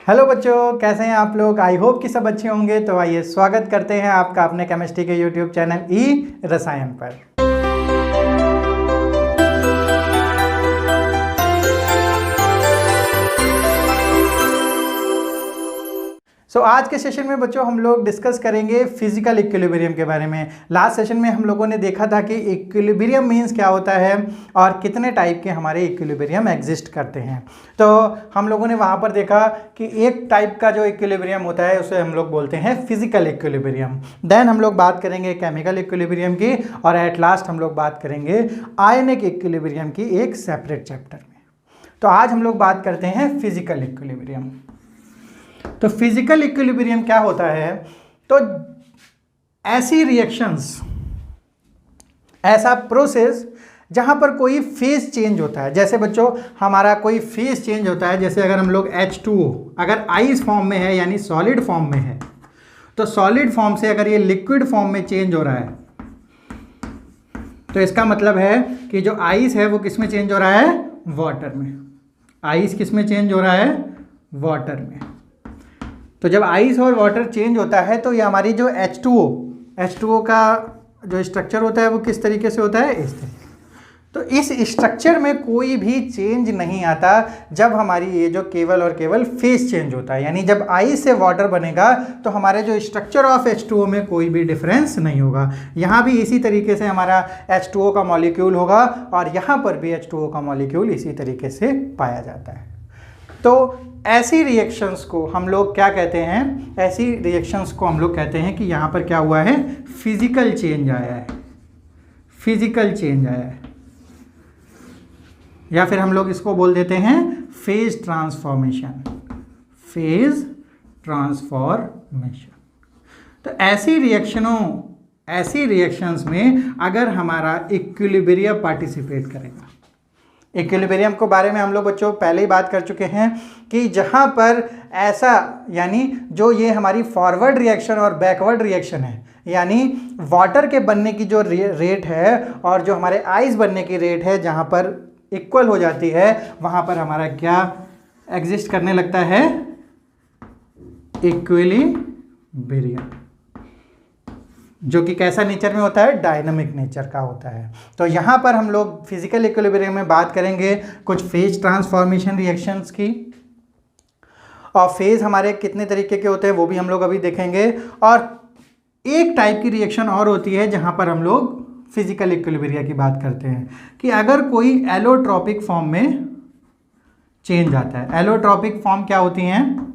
Hello बच्चों, कैसे हैं आप लोग। आई होप कि सब अच्छे होंगे। तो आइए स्वागत करते हैं आपका अपने केमिस्ट्री के यूट्यूब चैनल ई रसायन पर। आज के सेशन में बच्चों हम लोग डिस्कस करेंगे फिजिकल इक्विलिब्रियम के बारे में। लास्ट सेशन में हम लोगों ने देखा था कि इक्विलिब्रियम मीन्स क्या होता है और कितने टाइप के हमारे इक्विलिब्रियम एग्जिस्ट करते हैं। तो हम लोगों ने वहाँ पर देखा कि एक टाइप का जो इक्विलिब्रियम होता है उसे हम लोग बोलते हैं फिजिकल इक्विलिब्रियम। देन हम लोग बात करेंगे केमिकल इक्विलिब्रियम की, और एट लास्ट हम लोग बात करेंगे आयनिक इक्विलिब्रियम की एक सेपरेट चैप्टर में। तो आज हम लोग बात करते हैं फिजिकल इक्विलिब्रियम। तो फिजिकल इक्विलिब्रियम क्या होता है? तो ऐसी रिएक्शंस, ऐसा प्रोसेस जहां पर कोई फेज चेंज होता है। जैसे बच्चों हमारा कोई फेज चेंज होता है, जैसे अगर हम लोग H2O अगर आइस फॉर्म में है यानी सॉलिड फॉर्म में है, तो सॉलिड फॉर्म से अगर ये लिक्विड फॉर्म में चेंज हो रहा है तो इसका मतलब है कि जो आइस है वो किस में चेंज हो रहा है? वाटर में। आइस किस में चेंज हो रहा है? वाटर में। तो जब आइस और वाटर चेंज होता है तो ये हमारी जो H2O का जो स्ट्रक्चर होता है वो किस तरीके से होता है? इस तरीके। तो इस स्ट्रक्चर में कोई भी चेंज नहीं आता जब हमारी ये जो केवल और केवल फेज चेंज होता है, यानी जब आइस से वाटर बनेगा तो हमारे जो स्ट्रक्चर ऑफ H2O में कोई भी डिफरेंस नहीं होगा। यहाँ भी इसी तरीके से हमारा H2O का मॉलिक्यूल होगा और यहाँ पर भी H2O का मॉलिक्यूल इसी तरीके से पाया जाता है। तो ऐसी रिएक्शंस को हम लोग क्या कहते हैं? ऐसी रिएक्शंस को हम लोग कहते हैं कि यहाँ पर क्या हुआ है? फिजिकल चेंज आया है। फिजिकल चेंज आया है, या फिर हम लोग इसको बोल देते हैं फेज ट्रांसफॉर्मेशन। Phase transformation. तो ऐसी रिएक्शंस में अगर हमारा इक्विलिब्रियम पार्टिसिपेट करेगा। इक्विलिब्रियम के बारे में हम लोग बच्चों पहले ही बात कर चुके हैं कि जहाँ पर ऐसा, यानी जो ये हमारी फॉरवर्ड रिएक्शन और बैकवर्ड रिएक्शन है, यानी वाटर के बनने की जो रेट है और जो हमारे आइस बनने की रेट है, जहाँ पर इक्वल हो जाती है, वहाँ पर हमारा क्या एग्जिस्ट करने लगता है? इक्विलिब्रियम, जो कि कैसा नेचर में होता है? डायनामिक नेचर का होता है। तो यहाँ पर हम लोग फिजिकल इक्विलिब्रियम में बात करेंगे कुछ फेज ट्रांसफॉर्मेशन रिएक्शंस की, और फेज हमारे कितने तरीके के होते हैं वो भी हम लोग अभी देखेंगे। और एक टाइप की रिएक्शन और होती है जहाँ पर हम लोग फिजिकल इक्विलिब्रियम की बात करते हैं कि अगर कोई एलोट्रॉपिक फॉर्म में चेंज आता है। एलोट्रॉपिक फॉर्म क्या होती हैं?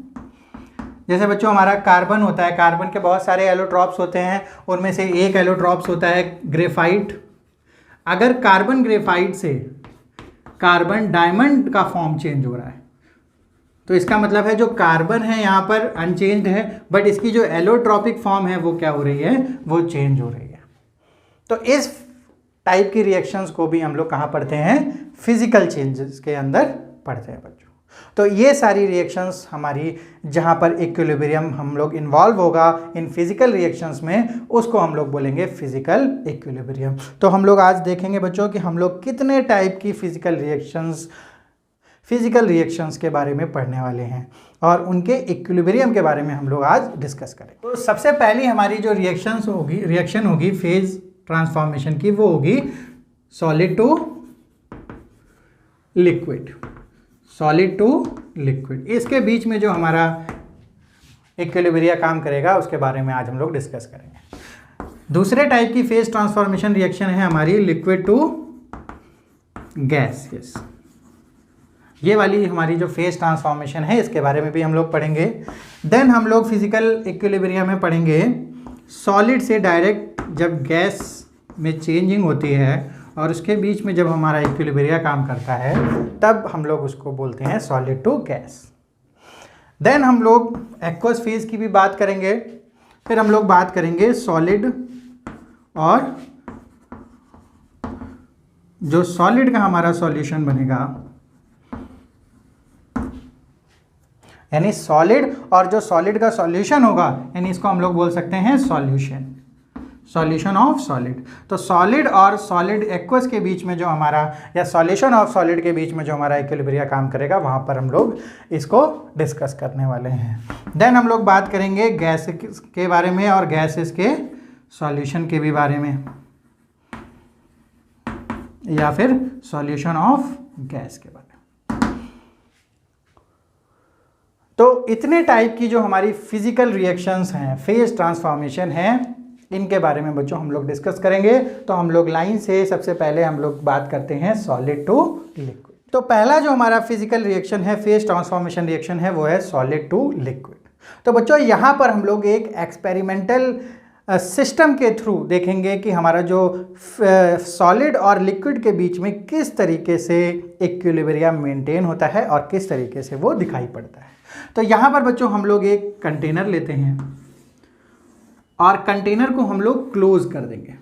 जैसे बच्चों हमारा कार्बन होता है, कार्बन के बहुत सारे एलोट्रॉप्स होते हैं, उनमें से एक एलोट्रॉप्स होता है ग्रेफाइट। अगर कार्बन ग्रेफाइट से कार्बन डायमंड का फॉर्म चेंज हो रहा है तो इसका मतलब है जो कार्बन है यहाँ पर अनचेंज्ड है, बट इसकी जो एलोट्रॉपिक फॉर्म है वो क्या हो रही है? वो चेंज हो रही है। तो इस टाइप की रिएक्शंस को भी हम लोग कहाँ पढ़ते हैं? फिजिकल चेंजेस के अंदर पढ़ते हैं बच्चों। तो ये सारी रिएक्शंस हमारी जहाँ पर इक्विलिब्रियम हम लोग इन्वॉल्व होगा इन फिजिकल रिएक्शंस में, उसको हम लोग बोलेंगे फिजिकल इक्विलिब्रियम। तो हम लोग आज देखेंगे बच्चों कि हम लोग कितने टाइप की फिजिकल रिएक्शंस के बारे में पढ़ने वाले हैं और उनके इक्विलिब्रियम के बारे में हम लोग आज डिस्कस करेंगे। तो सबसे पहली हमारी जो रिएक्शन होगी फेज ट्रांसफॉर्मेशन की, वो होगी solid to liquid. Solid to liquid, इसके बीच में जो हमारा इक्विलिब्रियम काम करेगा उसके बारे में आज हम लोग डिस्कस करेंगे। दूसरे टाइप की फेज ट्रांसफॉर्मेशन रिएक्शन है हमारी लिक्विड टू गैस। ये वाली हमारी जो फेज ट्रांसफॉर्मेशन है इसके बारे में भी हम लोग पढ़ेंगे। देन हम लोग फिजिकल इक्विलिब्रियम में पढ़ेंगे सॉलिड से डायरेक्ट जब गैस में चेंजिंग होती है और उसके बीच में जब हमारा इक्विलिब्रियम काम करता है तब हम लोग उसको बोलते हैं सॉलिड टू गैस। देन हम लोग एक्वस फेज की भी बात करेंगे। फिर हम लोग बात करेंगे सॉलिड, और जो सॉलिड का हमारा सॉल्यूशन बनेगा, यानी सॉलिड और जो सॉलिड का सॉल्यूशन होगा, यानी इसको हम लोग बोल सकते हैं सॉल्यूशन। Solution of solid. तो सॉलिड और सॉलिड एक्वस के बीच में जो हमारा, या सॉल्यूशन ऑफ सॉलिड के बीच में जो हमारा इक्विलिब्रियम काम करेगा, वहाँ पर हम लोग इसको डिस्कस करने वाले हैं। देन हम लोग बात करेंगे गैस के बारे में और गैसेस के सॉल्यूशन के भी बारे में, या फिर सॉल्यूशन ऑफ गैस के बारे में। तो इतने टाइप की जो हमारी फिजिकल रिएक्शंस हैं, फेज ट्रांसफॉर्मेशन हैं, इनके बारे में बच्चों हम लोग डिस्कस करेंगे। तो हम लोग लाइन से सबसे पहले हम लोग बात करते हैं सॉलिड टू लिक्विड। तो पहला जो हमारा फिजिकल रिएक्शन है, फेज ट्रांसफॉर्मेशन रिएक्शन है, वो है सॉलिड टू लिक्विड। तो बच्चों यहाँ पर हम लोग एक एक्सपेरिमेंटल सिस्टम के थ्रू देखेंगे कि हमारा जो सॉलिड और लिक्विड के बीच में किस तरीके से इक्विलिब्रियम मेंटेन होता है और किस तरीके से वो दिखाई पड़ता है। तो यहाँ पर बच्चों हम लोग एक कंटेनर लेते हैं और कंटेनर को हम लोग क्लोज कर देंगे।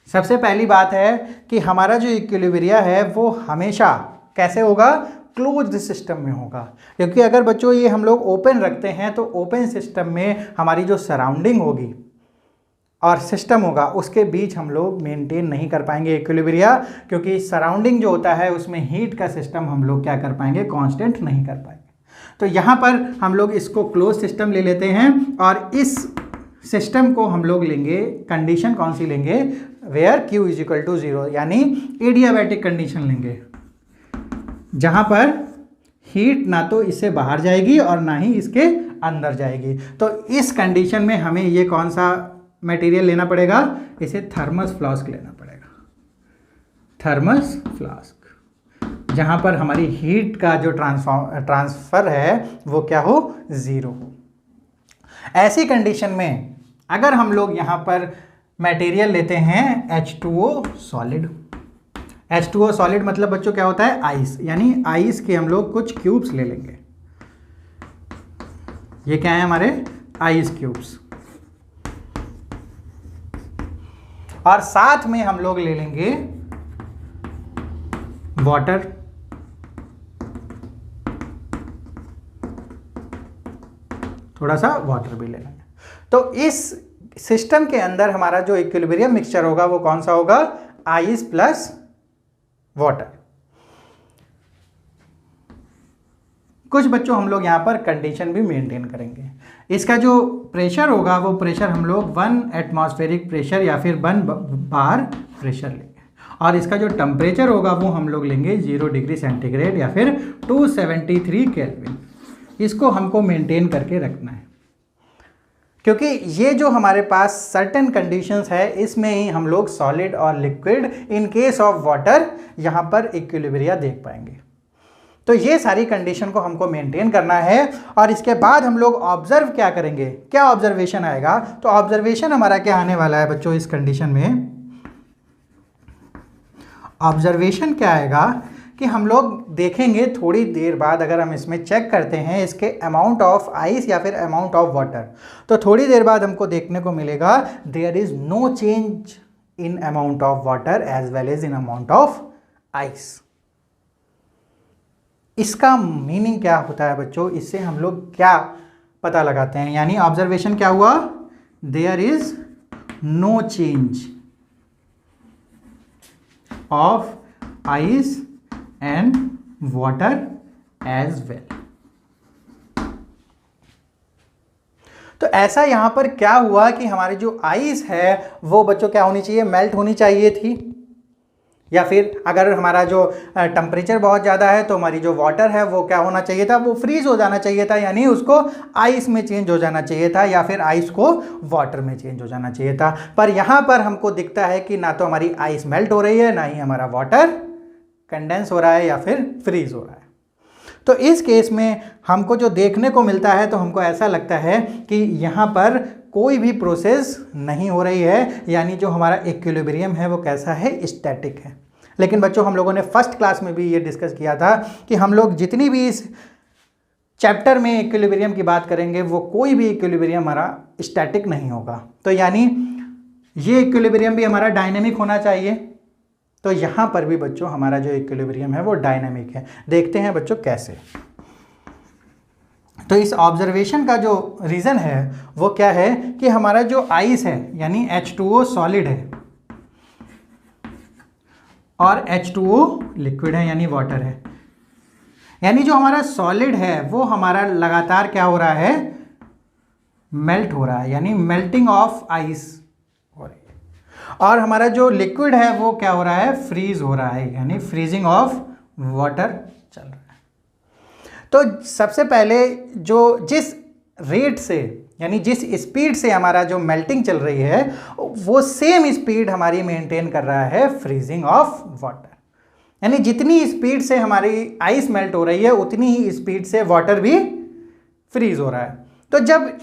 सबसे पहली बात है कि हमारा जो इक्विलिब्रियम है वो हमेशा कैसे होगा, क्लोज्ड सिस्टम में होगा। क्योंकि अगर बच्चों ये हम लोग ओपन रखते हैं तो ओपन सिस्टम में हमारी जो सराउंडिंग होगी और सिस्टम होगा उसके बीच हम लोग मेंटेन नहीं कर पाएंगे इक्विलिब्रियम, क्योंकि सराउंडिंग जो होता है उसमें हीट का सिस्टम हम लोग क्या कर पाएंगे, कांस्टेंट नहीं कर पाएंगे। तो यहाँ पर हम लोग इसको क्लोज सिस्टम ले लेते हैं और इस सिस्टम को हम लोग लेंगे, कंडीशन कौन सी लेंगे, where Q is equal to 0, यानी एडियाबैटिक कंडीशन लेंगे, जहाँ पर हीट ना तो इससे बाहर जाएगी और ना ही इसके अंदर जाएगी। तो इस कंडीशन में हमें ये कौन सा मटेरियल लेना पड़ेगा, इसे थर्मस फ्लास्क लेना पड़ेगा। थर्मस फ्लास्क, जहाँ पर हमारी हीट का जो ट्रांसफ़र है वो क्या हो, 0 हो। ऐसी कंडीशन में अगर हम लोग यहाँ पर मटेरियल लेते हैं H2O सॉलिड। H2O सॉलिड मतलब बच्चों क्या होता है, आइस, यानी आइस के हम लोग कुछ क्यूब्स ले लेंगे। ये क्या है, हमारे आइस क्यूब्स। और साथ में हम लोग ले लेंगे वाटर, थोड़ा सा वाटर भी ले लेंगे। तो इस सिस्टम के अंदर हमारा जो इक्विलिब्रियम मिक्सचर होगा वो कौन सा होगा, आइस प्लस वाटर। कुछ बच्चों हम लोग यहाँ पर कंडीशन भी मेंटेन करेंगे। इसका जो प्रेशर होगा वो प्रेशर हम लोग 1 एटमॉस्फेरिक प्रेशर या फिर 1 बार प्रेशर लेंगे, और इसका जो टेम्परेचर होगा वो हम लोग लेंगे 0 डिग्री सेंटीग्रेड या फिर 273 केल्विन। इसको हमको मेंटेन करके रखना है, क्योंकि ये जो हमारे पास सर्टेन कंडीशंस है इसमें ही हम लोग सॉलिड और liquid in case of water यहाँ पर इक्विलिब्रियम देख पाएंगे। तो ये सारी कंडीशन को हमको मेंटेन करना है। और इसके बाद हम लोग ऑब्जर्व क्या करेंगे, क्या ऑब्जर्वेशन आएगा, तो ऑब्जर्वेशन हमारा क्या आने वाला है बच्चों, इस कंडीशन में ऑब्जर्वेशन क्या आएगा कि हम लोग देखेंगे थोड़ी देर बाद, अगर हम इसमें चेक करते हैं इसके अमाउंट ऑफ आइस या फिर अमाउंट ऑफ वाटर, तो थोड़ी देर बाद हमको देखने को मिलेगा there is no change in amount of water as well as in amount of ice. इसका मीनिंग क्या होता है बच्चों, इससे हम लोग क्या पता लगाते हैं, यानी ऑब्जर्वेशन क्या हुआ, there is no change of ice and water as well. तो ऐसा यहां पर क्या हुआ कि हमारी जो आइस है वो बच्चों क्या होनी चाहिए, मेल्ट होनी चाहिए थी, या फिर अगर हमारा जो टेम्परेचर बहुत ज़्यादा है तो हमारी जो वाटर है वो क्या होना चाहिए था, वो फ्रीज हो जाना चाहिए था, यानी उसको आइस में चेंज हो जाना चाहिए था, या फिर आइस को वाटर में चेंज हो जाना चाहिए था। पर यहाँ पर हमको दिखता है कि ना तो हमारी आइस मेल्ट हो रही है, ना ही हमारा वाटर कंडेंस हो रहा है या फिर फ्रीज हो रहा है। तो इस केस में हमको जो देखने को मिलता है तो हमको ऐसा लगता है कि यहाँ पर कोई भी प्रोसेस नहीं हो रही है, यानी जो हमारा इक्विलिब्रियम है वो कैसा है, स्टैटिक है। लेकिन बच्चों हम लोगों ने फर्स्ट क्लास में भी ये डिस्कस किया था कि हम लोग जितनी भी इस चैप्टर में इक्विलिब्रियम की बात करेंगे वो कोई भी इक्विलिब्रियम हमारा स्टैटिक नहीं होगा। तो यानी ये इक्विलिब्रियम भी हमारा डायनेमिक होना चाहिए। तो यहाँ पर भी बच्चों हमारा जो इक्विलिब्रियम है वो डायनेमिक है। देखते हैं बच्चों कैसे। तो इस ऑब्जर्वेशन का जो रीज़न है वो क्या है कि हमारा जो आइस है यानी H2O सॉलिड है और H2O लिक्विड है यानी वाटर है। यानी जो हमारा सॉलिड है वो हमारा लगातार क्या हो रहा है, मेल्ट हो रहा है, यानी मेल्टिंग ऑफ आइस हो रही है। और हमारा जो लिक्विड है वो क्या हो रहा है, फ्रीज हो रहा है, यानी फ्रीजिंग ऑफ वाटर चल रहा है। तो सबसे पहले जो जिस रेट से यानी जिस स्पीड से हमारा जो मेल्टिंग चल रही है वो सेम स्पीड हमारी मेंटेन कर रहा है फ्रीजिंग ऑफ वाटर। यानी जितनी स्पीड से हमारी आइस मेल्ट हो रही है उतनी ही स्पीड से वाटर भी फ्रीज हो रहा है। तो जब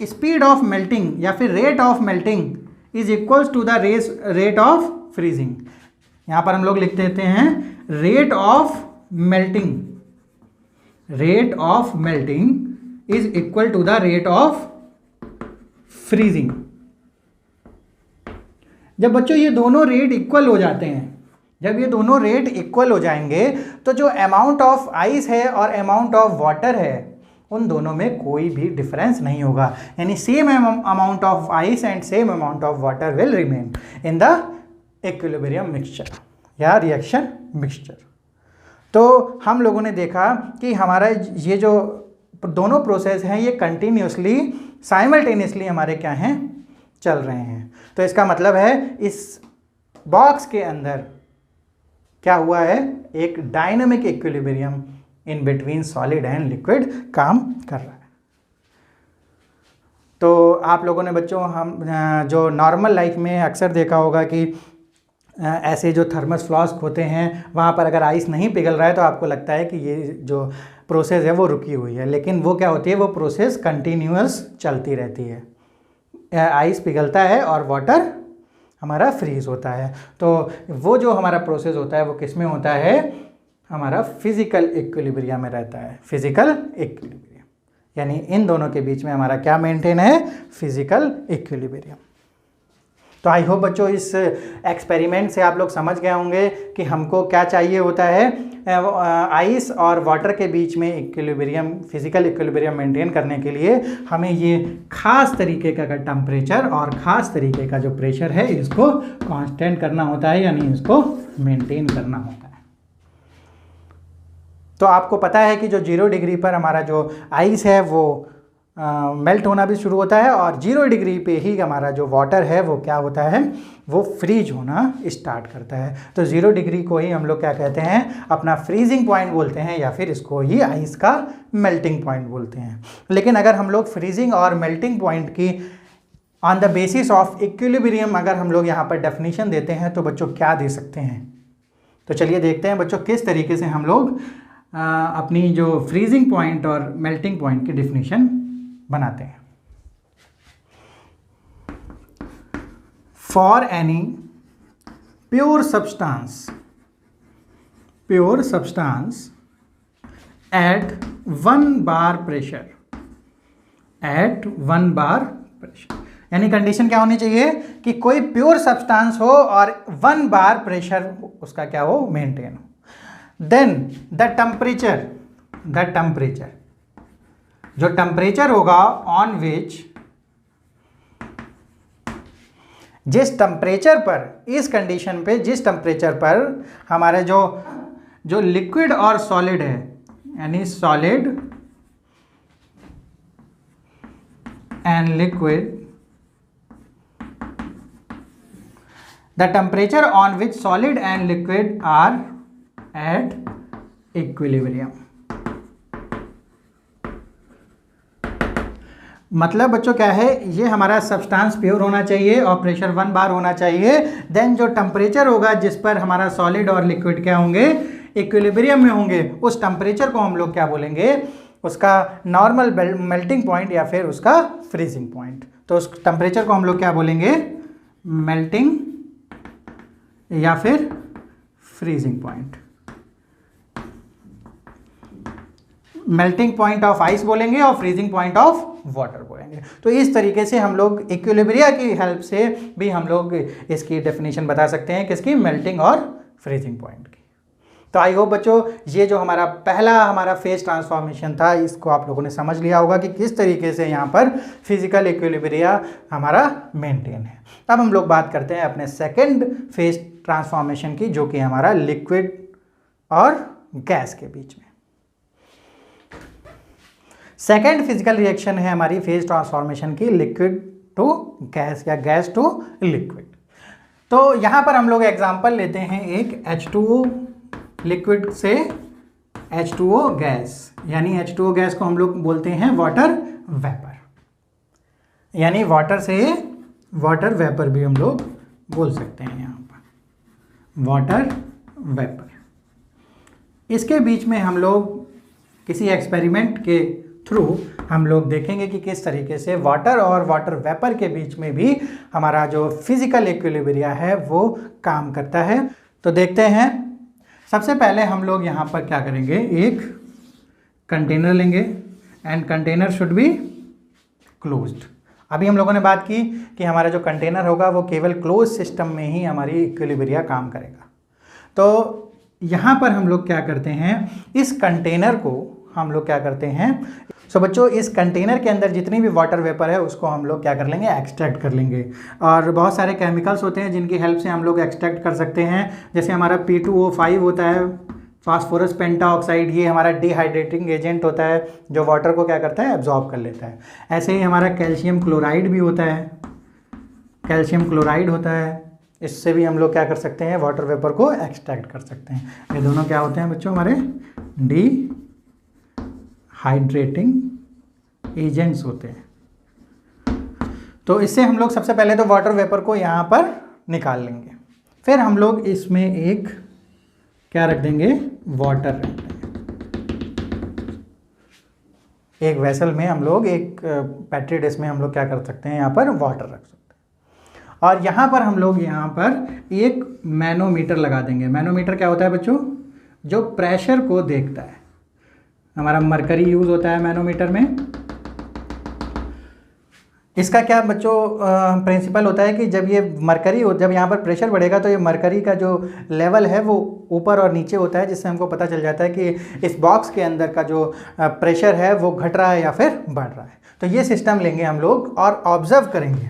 स्पीड ऑफ मेल्टिंग या फिर rate of melting is equals to the rate of freezing, यहाँ पर हम लोग लिख देते हैं rate of melting, rate of melting is equal to the rate of freezing. जब बच्चों ये दोनों रेट इक्वल हो जाते हैं, जब ये दोनों रेट इक्वल हो जाएंगे तो जो अमाउंट ऑफ आइस है और अमाउंट ऑफ वाटर है उन दोनों में कोई भी डिफरेंस नहीं होगा। यानी same amount of ice and same amount of water will remain in the equilibrium mixture या रिएक्शन मिक्सचर। तो हम लोगों ने देखा कि हमारा ये जो दोनों प्रोसेस हैं ये कंटिन्यूसली साइमल्टेनियसली हमारे क्या हैं, चल रहे हैं। तो इसका मतलब है इस बॉक्स के अंदर क्या हुआ है, एक dynamic equilibrium in between solid and liquid काम कर रहा है। तो आप लोगों ने बच्चों हम जो नॉर्मल लाइफ में अक्सर देखा होगा कि ऐसे जो थर्मस फ्लास्क होते हैं वहाँ पर अगर आइस नहीं पिघल रहा है तो आपको लगता है कि ये जो प्रोसेस है वो रुकी हुई है, लेकिन वो क्या होती है, वो प्रोसेस कंटिन्यूअस चलती रहती है। आइस पिघलता है और वाटर हमारा फ्रीज होता है। तो वो जो हमारा प्रोसेस होता है वो किस में होता है, हमारा फिजिकल इक्विलिब्रियम में रहता है, फिजिकल इक्विलिब्रियम। यानी इन दोनों के बीच में हमारा क्या मेंटेन है, फिजिकल इक्विलिब्रियम। तो आई होप बच्चों इस एक्सपेरिमेंट से आप लोग समझ गए होंगे कि हमको क्या चाहिए होता है, आइस और वाटर के बीच में इक्विलिब्रियम, फिजिकल इक्विलिब्रियम मेंटेन करने के लिए हमें ये खास तरीके का टेम्परेचर और ख़ास तरीके का जो प्रेशर है इसको कांस्टेंट करना होता है, यानी इसको मेंटेन करना होता है। तो आपको पता है कि जो 0 डिग्री पर हमारा जो आइस है वो मेल्ट होना भी शुरू होता है और 0 डिग्री पे ही हमारा जो वाटर है वो क्या होता है, वो फ्रीज होना स्टार्ट करता है। तो 0 डिग्री को ही हम लोग क्या कहते हैं, अपना फ्रीजिंग पॉइंट बोलते हैं या फिर इसको ही आइस का मेल्टिंग पॉइंट बोलते हैं। लेकिन अगर हम लोग फ्रीजिंग और मेल्टिंग पॉइंट की on the basis of equilibrium अगर हम लोग यहाँ पर डेफिनेशन देते हैं तो बच्चों क्या दे सकते हैं। तो चलिए देखते हैं बच्चों किस तरीके से हम लोग अपनी जो फ्रीजिंग पॉइंट और मेल्टिंग पॉइंट की डेफिनेशन बनाते हैं। For any pure substance eight 1 bar pressure, यानी कंडीशन क्या होनी चाहिए कि कोई प्योर सब्सटेंस हो और 1 बार प्रेशर उसका क्या हो, मेंटेन हो। देन द टेम्परेचर, जो टेम्परेचर होगा ऑन विच, जिस टेम्परेचर पर, इस कंडीशन पे जिस टेम्परेचर पर हमारे जो लिक्विड और सॉलिड है, यानी solid and liquid, the temperature on which solid and liquid are at equilibrium. मतलब बच्चों क्या है, ये हमारा सब्सटेंस प्योर होना चाहिए और प्रेशर 1 बार होना चाहिए। देन जो टेम्परेचर होगा जिस पर हमारा सॉलिड और लिक्विड क्या होंगे, इक्विलिब्रियम में होंगे, उस टेम्परेचर को हम लोग क्या बोलेंगे, उसका नॉर्मल मेल्टिंग पॉइंट या फिर उसका फ्रीजिंग पॉइंट। तो उस टेम्परेचर को हम लोग क्या बोलेंगे, मेल्टिंग या फिर freezing point. Melting point of ice बोलेंगे और फ्रीजिंग पॉइंट ऑफ वाटर बोलेंगे। तो इस तरीके से हम लोग इक्विलिब्रिया की हेल्प से भी हम लोग इसकी डेफिनेशन बता सकते हैं, किसकी, मेल्टिंग और फ्रीजिंग पॉइंट की। तो आई होप बच्चों ये जो हमारा फेज ट्रांसफॉर्मेशन था इसको आप लोगों ने समझ लिया होगा कि किस तरीके से यहाँ पर फिजिकल इक्विलिब्रिया हमारा मेंटेन है। अब हम लोग बात करते हैं अपने सेकंड फेज ट्रांसफॉर्मेशन की, जो कि हमारा लिक्विड और गैस के बीच में। सेकंड फिजिकल रिएक्शन है हमारी फेज ट्रांसफॉर्मेशन की, लिक्विड टू गैस या गैस टू लिक्विड। तो यहाँ पर हम लोग एग्जांपल लेते हैं एक H2O लिक्विड से H2O गैस, यानी H2O गैस को हम लोग बोलते हैं वाटर वेपर, यानी वाटर से वाटर वेपर भी हम लोग बोल सकते हैं यहाँ पर, वाटर वेपर। इसके बीच में हम लोग किसी एक्सपेरिमेंट के थ्रू हम लोग देखेंगे कि किस तरीके से वाटर और वाटर वेपर के बीच में भी हमारा जो फिजिकल इक्विलिब्रिया है वो काम करता है। तो देखते हैं। सबसे पहले हम लोग यहाँ पर क्या करेंगे, एक कंटेनर लेंगे and container should be closed. अभी हम लोगों ने बात की कि हमारा जो कंटेनर होगा वो केवल क्लोज सिस्टम में ही हमारी इक्विलिब्रिया काम करेगा। तो यहाँ पर हम लोग क्या करते हैं, इस कंटेनर को हम लोग क्या करते हैं, सो बच्चों इस कंटेनर के अंदर जितनी भी वाटर वेपर है उसको हम लोग क्या कर लेंगे, एक्सट्रैक्ट कर लेंगे। और बहुत सारे केमिकल्स होते हैं जिनकी हेल्प से हम लोग एक्सट्रैक्ट कर सकते हैं, जैसे हमारा P2O5 होता है, फास्फोरस पेंटाऑक्साइड, ये हमारा डिहाइड्रेटिंग एजेंट होता है जो वाटर को क्या करता है, एब्जॉर्ब कर लेता है। ऐसे ही हमारा कैल्शियम क्लोराइड भी होता है, कैल्शियम क्लोराइड होता है, इससे भी हम लोग क्या कर सकते हैं, वाटर वेपर को एक्सट्रैक्ट कर सकते हैं। ये दोनों क्या होते हैं बच्चों, हमारे डिहाइड्रेटिंग एजेंट्स होते हैं। तो इससे हम लोग सबसे पहले तो वाटर वेपर को यहाँ पर निकाल लेंगे, फिर हम लोग इसमें एक क्या रख देंगे, वाटर रख देंगे। एक वेसल में हम लोग, एक पेट्री डिश में हम लोग क्या कर सकते हैं, यहाँ पर वाटर रख सकते हैं। और यहाँ पर हम लोग यहाँ पर एक मैनोमीटर लगा देंगे। मैनोमीटर क्या होता है बच्चों, जो प्रेशर को देखता है। हमारा मरकरी यूज़ होता है मैनोमीटर में। इसका क्या बच्चों प्रिंसिपल होता है कि जब ये मरकरी जब यहाँ पर प्रेशर बढ़ेगा तो ये मरकरी का जो लेवल है वो ऊपर और नीचे होता है, जिससे हमको पता चल जाता है कि इस बॉक्स के अंदर का जो प्रेशर है वो घट रहा है या फिर बढ़ रहा है। तो ये सिस्टम लेंगे हम लोग और ऑब्जर्व करेंगे।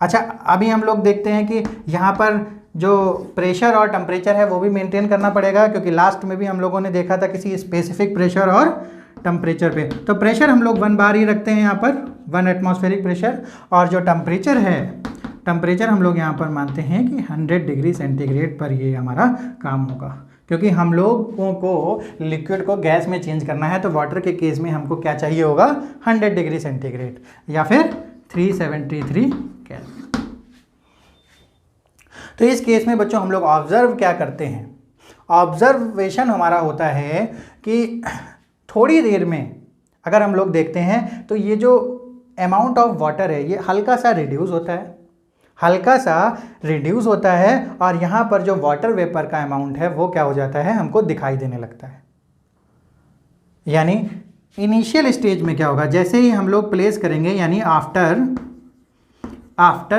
अच्छा, अभी हम लोग देखते हैं कि यहाँ पर जो प्रेशर और टेम्परेचर है वो भी मेंटेन करना पड़ेगा, क्योंकि लास्ट में भी हम लोगों ने देखा था किसी स्पेसिफिक प्रेशर और टेम्परेचर पे। तो प्रेशर हम लोग 1 बार ही रखते हैं यहाँ पर, 1 एटमॉस्फेरिक प्रेशर। और जो टेम्परेचर है, टेम्परेचर हम लोग यहाँ पर मानते हैं कि 100 डिग्री सेंटीग्रेड पर ये हमारा काम होगा, क्योंकि हम लोगों को लिक्विड को गैस में चेंज करना है। तो वाटर के केस में हमको क्या चाहिए होगा, 100 डिग्री सेंटीग्रेड या फिर 373 केल्विन। तो इस केस में बच्चों हम लोग ऑब्जर्व क्या करते हैं, ऑब्जर्वेशन हमारा होता है कि थोड़ी देर में अगर हम लोग देखते हैं तो ये जो अमाउंट ऑफ वाटर है ये हल्का सा रिड्यूस होता है, हल्का सा रिड्यूस होता है। और यहाँ पर जो वाटर वेपर का अमाउंट है वो क्या हो जाता है, हमको दिखाई देने लगता है। यानी इनिशियल स्टेज में क्या होगा, जैसे ही हम लोग प्लेस करेंगे, यानी आफ्टर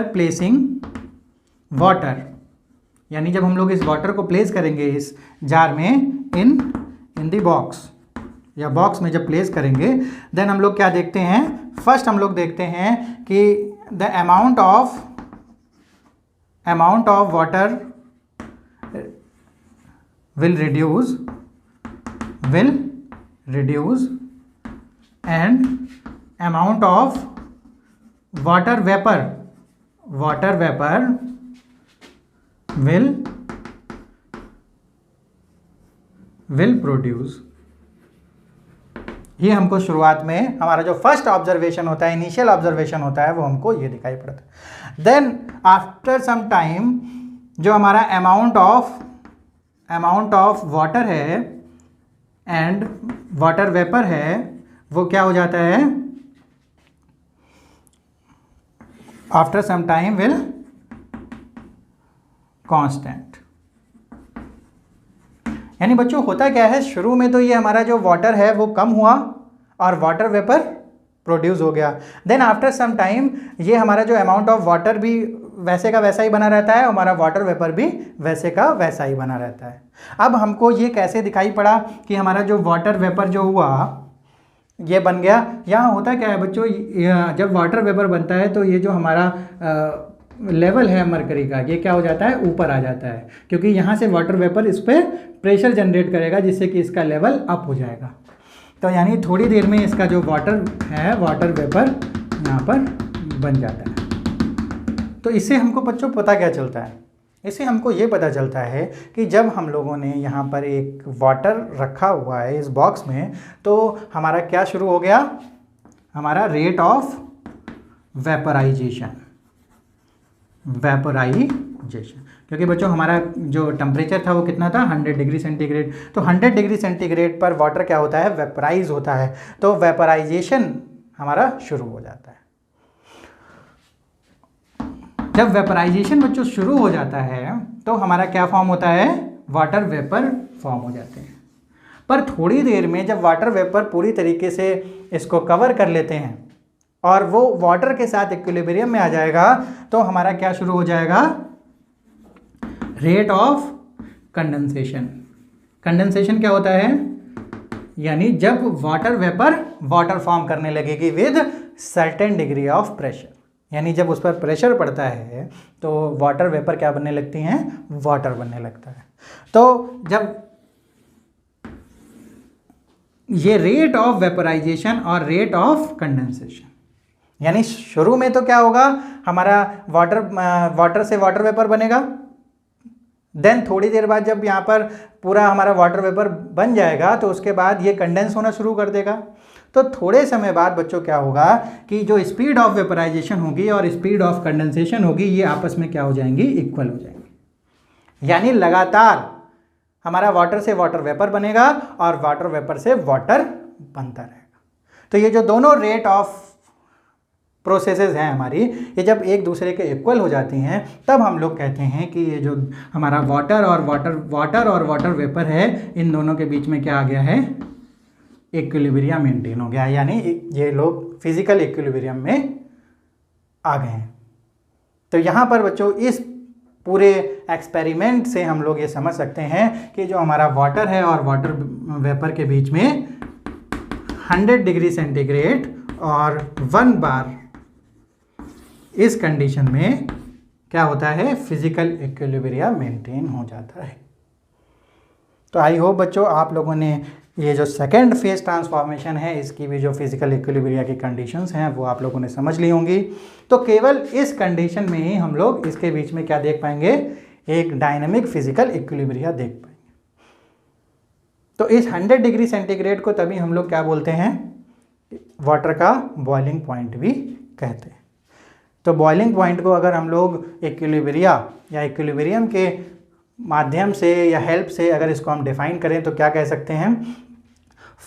प्लेसिंग वाटर, यानी जब हम लोग इस वाटर को प्लेस करेंगे इस जार में, इन द बॉक्स या बॉक्स में जब प्लेस करेंगे, देन हम लोग क्या देखते हैं, फर्स्ट हम लोग देखते हैं कि the amount of water will reduce and amount of water vapor will produce। ये हमको शुरुआत में हमारा जो फर्स्ट ऑब्जर्वेशन होता है, इनिशियल ऑब्जर्वेशन होता है, वो हमको ये दिखाई पड़ता है। देन आफ्टर सम टाइम जो हमारा अमाउंट ऑफ वाटर है एंड वाटर वेपर है वो क्या हो जाता है, after some time will constant. यानी बच्चों होता क्या है, शुरू में तो ये हमारा जो वाटर है वो कम हुआ और वाटर वेपर प्रोड्यूस हो गया। देन आफ्टर सम टाइम ये हमारा जो अमाउंट ऑफ वाटर भी वैसे का वैसा ही बना रहता है, हमारा वाटर वेपर भी वैसे का वैसा ही बना रहता है। अब हमको ये कैसे दिखाई पड़ा कि हमारा जो वाटर वेपर जो हुआ ये बन गया। यहाँ होता क्या है बच्चों, जब वाटर वेपर बनता है तो ये जो हमारा लेवल है मरकरी का, ये क्या हो जाता है, ऊपर आ जाता है, क्योंकि यहाँ से वाटर वेपर इस पर प्रेशर जनरेट करेगा जिससे कि इसका लेवल अप हो जाएगा। तो यानी थोड़ी देर में इसका जो वाटर है, वाटर वेपर यहाँ पर बन जाता है। तो इससे हमको बच्चों पता क्या चलता है, इससे हमको ये पता चलता है कि जब हम लोगों ने यहाँ पर एक वाटर रखा हुआ है इस बॉक्स में, तो हमारा क्या शुरू हो गया, हमारा रेट ऑफ वेपराइजेशन, क्योंकि बच्चों हमारा जो टेम्परेचर था वो कितना था, 100 डिग्री सेंटीग्रेड। तो 100 डिग्री सेंटीग्रेड पर वाटर क्या होता है, वेपराइज होता है, तो वेपराइजेशन हमारा शुरू हो जाता है। जब वेपराइजेशन बच्चों शुरू हो जाता है तो हमारा क्या फॉर्म होता है, वाटर वेपर फॉर्म हो जाते हैं। पर थोड़ी देर में जब वाटर वेपर पूरी तरीके से इसको कवर कर लेते हैं और वो वाटर के साथ इक्विलिब्रियम में आ जाएगा, तो हमारा क्या शुरू हो जाएगा, रेट ऑफ कंडेंसेशन। कंडेंसेशन क्या होता है, यानी जब वाटर वेपर वाटर फॉर्म करने लगेगी with certain degree of pressure, यानी जब उस पर प्रेशर पड़ता है तो वाटर वेपर क्या बनने लगती हैं, वाटर बनने लगता है। तो जब ये रेट ऑफ वेपराइजेशन और रेट ऑफ कंडेंसेशन, यानी शुरू में तो क्या होगा, हमारा वाटर से वाटर वेपर बनेगा, देन थोड़ी देर बाद जब यहाँ पर पूरा हमारा वाटर वेपर बन जाएगा तो उसके बाद ये कंडेंस होना शुरू कर देगा। तो थोड़े समय बाद बच्चों क्या होगा कि जो स्पीड ऑफ वेपराइजेशन होगी और स्पीड ऑफ कंडेंसेशन होगी, ये आपस में क्या हो जाएंगी, इक्वल हो जाएंगी। यानी लगातार हमारा वाटर से वाटर वेपर बनेगा और वाटर वेपर से वाटर बनता रहेगा। तो ये जो दोनों रेट ऑफ प्रोसेसेस हैं हमारी, ये जब एक दूसरे के इक्वल हो जाती हैं तब हम लोग कहते हैं कि ये जो हमारा वाटर और वाटर वेपर है, इन दोनों के बीच में क्या आ गया है, इक्विलिब्रियम मेंटेन हो गया, यानी ये लोग फिजिकल इक्विलिब्रियम में आ गए हैं। तो यहाँ पर बच्चों इस पूरे एक्सपेरिमेंट से हम लोग ये समझ सकते हैं कि जो हमारा वाटर है और वाटर वेपर के बीच में 100 डिग्री सेंटीग्रेड और 1 बार इस कंडीशन में क्या होता है, फिजिकल इक्विलिब्रियम मेंटेन हो जाता है। तो आई होप बच्चों आप लोगों ने ये जो सेकेंड फेज ट्रांसफॉर्मेशन है, इसकी भी जो फिजिकल इक्विलिब्रियम की कंडीशंस हैं वो आप लोगों ने समझ ली होंगी। तो केवल इस कंडीशन में ही हम लोग इसके बीच में क्या देख पाएंगे, एक डायनेमिक फिजिकल इक्विलिब्रियम देख पाएंगे। तो इस 100 डिग्री सेंटीग्रेड को तभी हम लोग क्या बोलते हैं, वाटर का बॉइलिंग पॉइंट भी कहते हैं। तो बॉइलिंग पॉइंट को अगर हम लोग इक्विलिब्रियम के माध्यम से या हेल्प से अगर इसको हम डिफाइन करें तो क्या कह सकते हैं,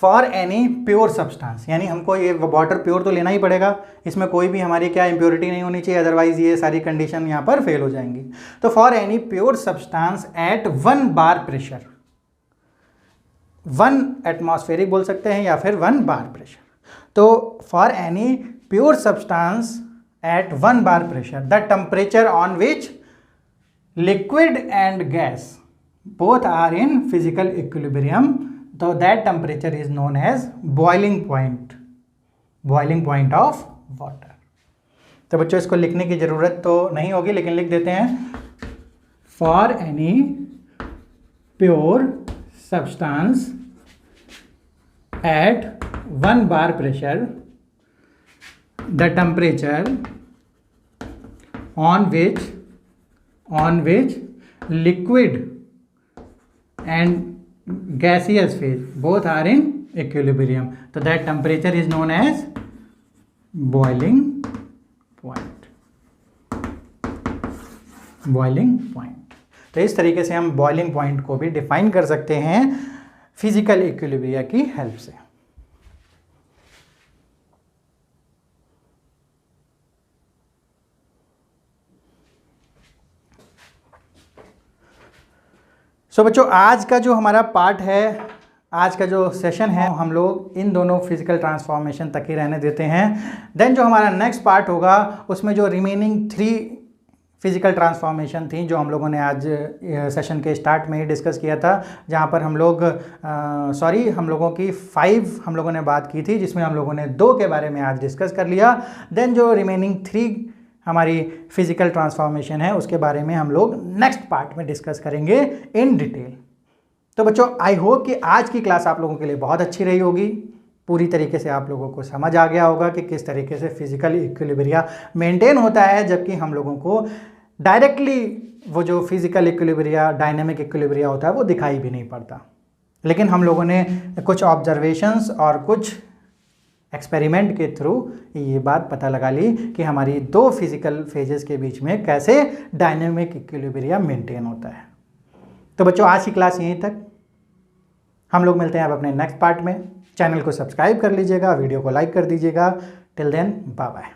फॉर एनी प्योर सब्सटेंस, यानी हमको ये वाटर प्योर तो लेना ही पड़ेगा, इसमें कोई भी हमारी क्या इम्प्योरिटी नहीं होनी चाहिए, अदरवाइज ये सारी कंडीशन यहाँ पर फेल हो जाएंगी। तो for any pure substance eight 1 bar pressure, 1 atmospheric बोल सकते हैं या फिर 1 बार प्रेशर। तो for any pure substance eight 1 bar pressure, the temperature on which liquid and gas both are in physical equilibrium, so that temperature is known as boiling point of water। तो बच्चों इसको लिखने की जरूरत तो नहीं होगी, लेकिन लिख देते हैं, for any pure substance at 1 bar pressure, the temperature on which liquid and gaseous phase both are in equilibrium, so that temperature is known as boiling point। तो इस तरीके से हम बॉइलिंग पॉइंट को भी डिफाइन कर सकते हैं फिजिकल इक्विलिब्रियम की हेल्प से। सो बच्चों आज का जो हमारा पार्ट है, आज का जो सेशन है, हम लोग इन दोनों फिजिकल ट्रांसफॉर्मेशन तक ही रहने देते हैं। देन जो हमारा नेक्स्ट पार्ट होगा उसमें जो रिमेनिंग 3 फिजिकल ट्रांसफॉर्मेशन थी जो हम लोगों ने आज सेशन के स्टार्ट में ही डिस्कस किया था, जहाँ पर हम लोगों की 5 हम लोगों ने बात की थी, जिसमें हम लोगों ने 2 के बारे में आज डिस्कस कर लिया। देन जो रिमेनिंग 3 हमारी फिजिकल ट्रांसफॉर्मेशन है उसके बारे में हम लोग नेक्स्ट पार्ट में डिस्कस करेंगे इन डिटेल। तो बच्चों आई होप कि आज की क्लास आप लोगों के लिए बहुत अच्छी रही होगी, पूरी तरीके से आप लोगों को समझ आ गया होगा कि किस तरीके से फिजिकल इक्विलिब्रिया मेंटेन होता है, जबकि हम लोगों को डायरेक्टली वो जो फिजिकल इक्विलिब्रिया डायनेमिक इक्विलिब्रिया होता है वो दिखाई भी नहीं पड़ता। लेकिन हम लोगों ने कुछ ऑब्जर्वेशंस और कुछ एक्सपेरिमेंट के थ्रू ये बात पता लगा ली कि हमारी 2 फिजिकल फेजेस के बीच में कैसे डायनेमिक इक्विलिब्रिया मेंटेन होता है। तो बच्चों आज की क्लास यहीं तक, हम लोग मिलते हैं अब अपने नेक्स्ट पार्ट में। चैनल को सब्सक्राइब कर लीजिएगा, वीडियो को लाइक कर दीजिएगा। Till then bye bye.